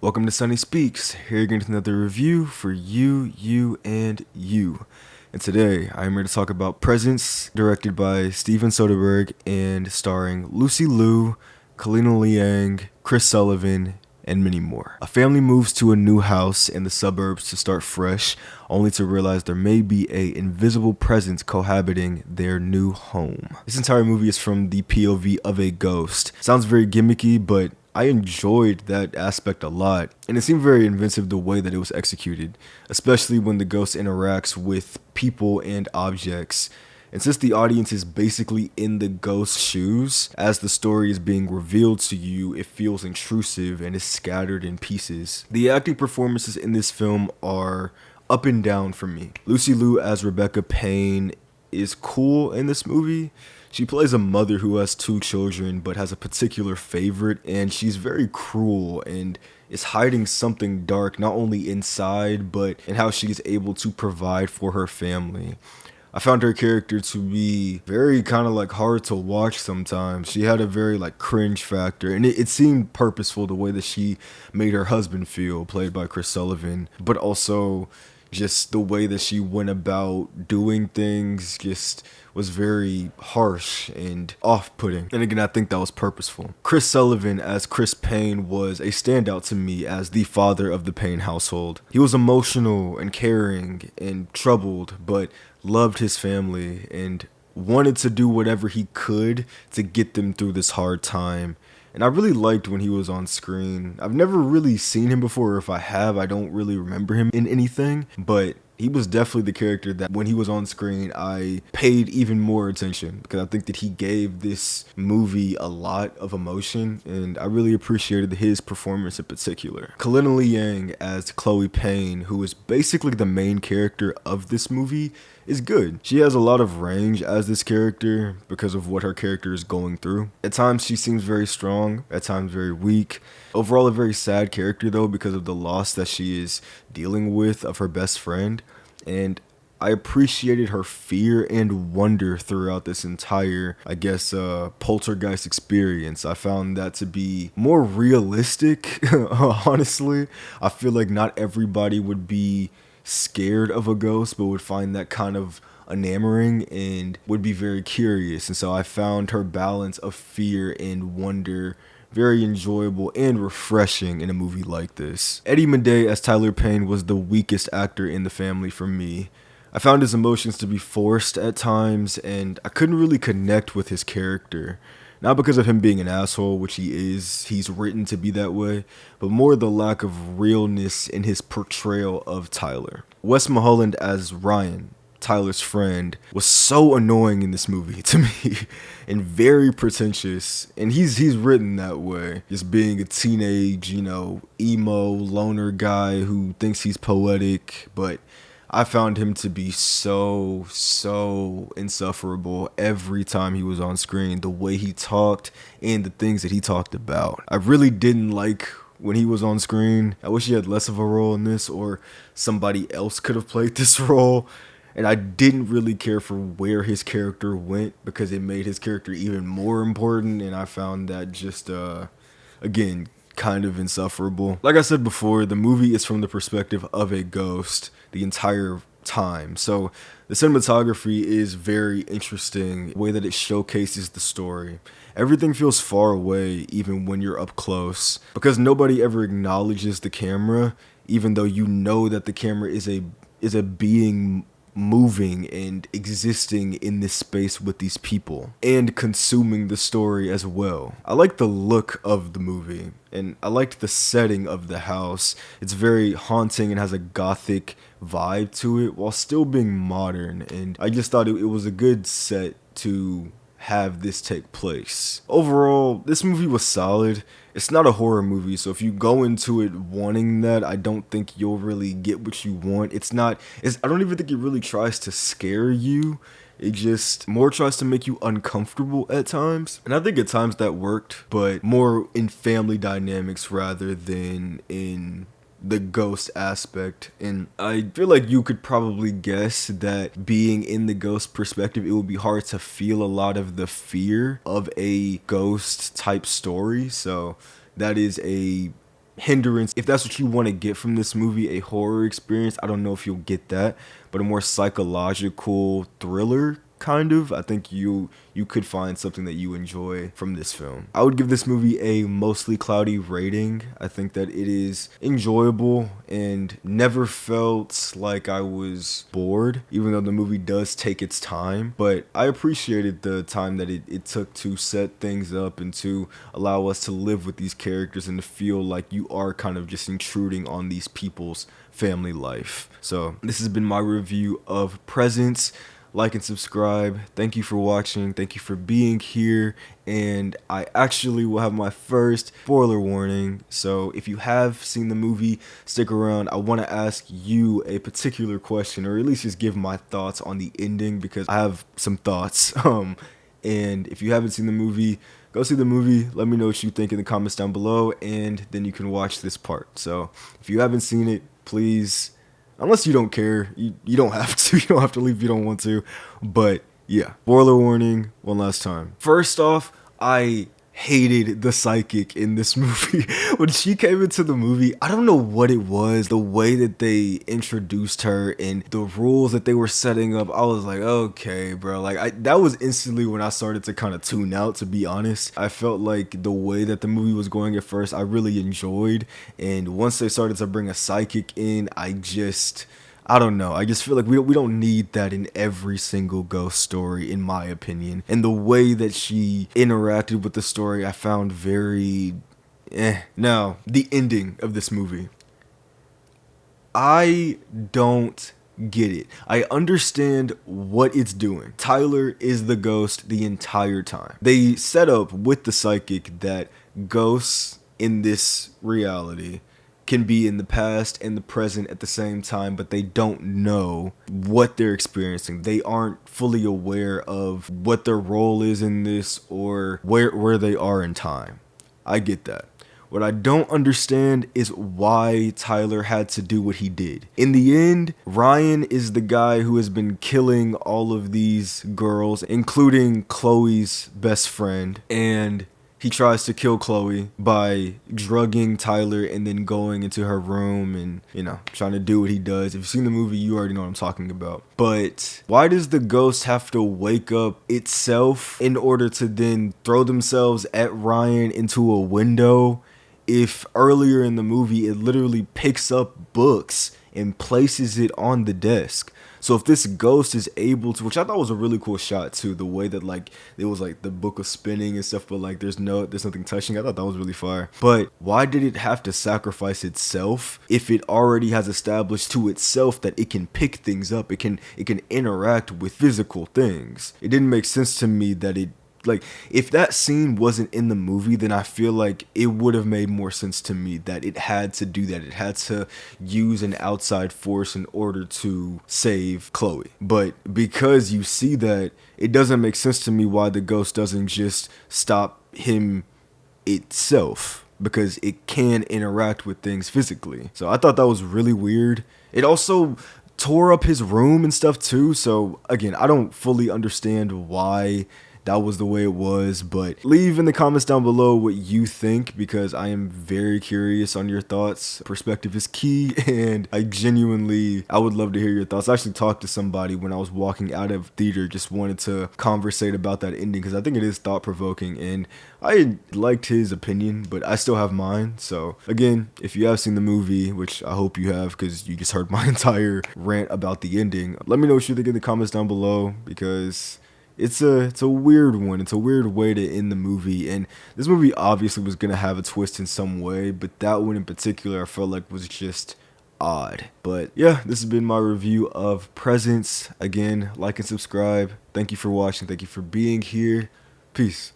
Welcome to SunnySpeaks. Here again with another review for you, and you. And today, I am here to talk about Presence, directed by Steven Soderbergh and starring Lucy Liu, Callina Liang, Chris Sullivan, and many more. A family moves to a new house in the suburbs to start fresh, only to realize there may be an invisible presence cohabiting their new home. This entire movie is from the POV of a ghost. Sounds very gimmicky, but I enjoyed that aspect a lot, and it seemed very inventive the way that it was executed, especially when the ghost interacts with people and objects. And since the audience is basically in the ghost's shoes, as the story is being revealed to you, it feels intrusive and is scattered in pieces. The acting performances in this film are up and down for me. Lucy Liu as Rebecca Payne is cool in this movie. She plays a mother who has two children but has a particular favorite, and she's very cruel and is hiding something dark not only inside but in how she's able to provide for her family. I found her character to be very kind of like hard to watch sometimes. She had a very like cringe factor, and it seemed purposeful the way that she made her husband feel, played by Chris Sullivan, but also just the way that she went about doing things just was very harsh and off-putting. And again, I think that was purposeful. Chris Sullivan as Chris Payne was a standout to me as the father of the Payne household. He was emotional and caring and troubled, but loved his family and wanted to do whatever he could to get them through this hard time. And I really liked when he was on screen. I've never really seen him before, or if I have, I don't really remember him in anything, but he was definitely the character that when he was on screen, I paid even more attention because I think that he gave this movie a lot of emotion, and I really appreciated his performance in particular. Callina Liang as Chloe Payne, who is basically the main character of this movie, is good. She has a lot of range as this character because of what her character is going through. At times she seems very strong, at times very weak. Overall a very sad character though because of the loss that she is dealing with of her best friend. And I appreciated her fear and wonder throughout this entire, poltergeist experience. I found that to be more realistic, honestly. I feel like not everybody would be scared of a ghost, but would find that kind of enamoring and would be very curious. And so I found her balance of fear and wonder very enjoyable and refreshing in a movie like this. Eddie Maday as Tyler Payne was the weakest actor in the family for me. I found his emotions to be forced at times, and I couldn't really connect with his character. Not because of him being an asshole, which he is, he's written to be that way, but more the lack of realness in his portrayal of Tyler. Wes Mullholland as Ryan, Tyler's friend, was so annoying in this movie to me and very pretentious, and he's written that way, just being a teenage, emo loner guy who thinks he's poetic, but I found him to be so insufferable every time he was on screen, the way he talked and the things that he talked about. I really didn't like when he was on screen. I wish he had less of a role in this, or somebody else could have played this role. And I didn't really care for where his character went because it made his character even more important, and I found that just, again, kind of insufferable. Like I said before, the movie is from the perspective of a ghost the entire time. So the cinematography is very interesting, the way that it showcases the story. Everything feels far away even when you're up close because nobody ever acknowledges the camera, even though you know that the camera is a being moving and existing in this space with these people and consuming the story as well. I like the look of the movie and I liked the setting of the house. It's very haunting and has a gothic vibe to it while still being modern, and I just thought it was a good set to have this take place. Overall, this movie was solid. It's not a horror movie, so if you go into it wanting that, I don't think you'll really get what you want. I don't even think it really tries to scare you. It just more tries to make you uncomfortable at times. And I think at times that worked, but more in family dynamics rather than in the ghost aspect. And I feel like you could probably guess that being in the ghost perspective, it would be hard to feel a lot of the fear of a ghost type story. So that is a hindrance. If that's what you want to get from this movie, a horror experience, I don't know if you'll get that, but a more psychological thriller kind of, I think you could find something that you enjoy from this film. I would give this movie a mostly cloudy rating. I think that it is enjoyable and never felt like I was bored, even though the movie does take its time. But I appreciated the time that it took to set things up and to allow us to live with these characters and to feel like you are kind of just intruding on these people's family life. So this has been my review of Presence. Like and subscribe. Thank you for watching. Thank you for being here. And I actually will have my first spoiler warning. So if you have seen the movie, stick around. I want to ask you a particular question, or at least just give my thoughts on the ending, because I have some thoughts. And if you haven't seen the movie, go see the movie. Let me know what you think in the comments down below, and then you can watch this part. So if you haven't seen it, please, unless you don't care, you don't have to. You don't have to leave if you don't want to. But yeah, spoiler warning one last time. First off, I hated the psychic in this movie. When she came into the movie, I don't know what it was, the way that they introduced her and the rules that they were setting up. I was like, okay, bro. Like, that was instantly when I started to kind of tune out, to be honest. I felt like the way that the movie was going at first, I really enjoyed. And once they started to bring a psychic in, I don't know. I just feel like we don't need that in every single ghost story, in my opinion. And the way that she interacted with the story, I found very Now, the ending of this movie, I don't get it. I understand what it's doing. Tyler is the ghost the entire time. They set up with the psychic that ghosts in this reality can be in the past and the present at the same time, but they don't know what they're experiencing. They aren't fully aware of what their role is in this or where they are in time. I get that. What I don't understand is why Tyler had to do what he did. In the end, Ryan is the guy who has been killing all of these girls, including Chloe's best friend, and he tries to kill Chloe by drugging Tyler and then going into her room and, trying to do what he does. If you've seen the movie, you already know what I'm talking about. But why does the ghost have to wake up itself in order to then throw themselves at Ryan into a window, if earlier in the movie it literally picks up books and places it on the desk? So if this ghost is able to, which I thought was a really cool shot too, the way that it was the book was spinning and stuff, but there's nothing touching. I thought that was really fire. But why did it have to sacrifice itself if it already has established to itself that it can pick things up, it can interact with physical things? It didn't make sense to me that if that scene wasn't in the movie, then I feel like it would have made more sense to me that it had to do that. It had to use an outside force in order to save Chloe. But because you see that, it doesn't make sense to me why the ghost doesn't just stop him itself, because it can interact with things physically. So I thought that was really weird. It also tore up his room and stuff too. So again, I don't fully understand why that was the way it was, but leave in the comments down below what you think, because I am very curious on your thoughts. Perspective is key, and I would love to hear your thoughts. I actually talked to somebody when I was walking out of theater, just wanted to conversate about that ending, because I think it is thought-provoking, and I liked his opinion, but I still have mine. So again, if you have seen the movie, which I hope you have, because you just heard my entire rant about the ending, let me know what you think in the comments down below, because it's a weird one. It's a weird way to end the movie, and this movie obviously was gonna have a twist in some way, but that one in particular I felt like was just odd. But yeah, this has been my review of Presence. Again, like and subscribe. Thank you for watching. Thank you for being here. Peace.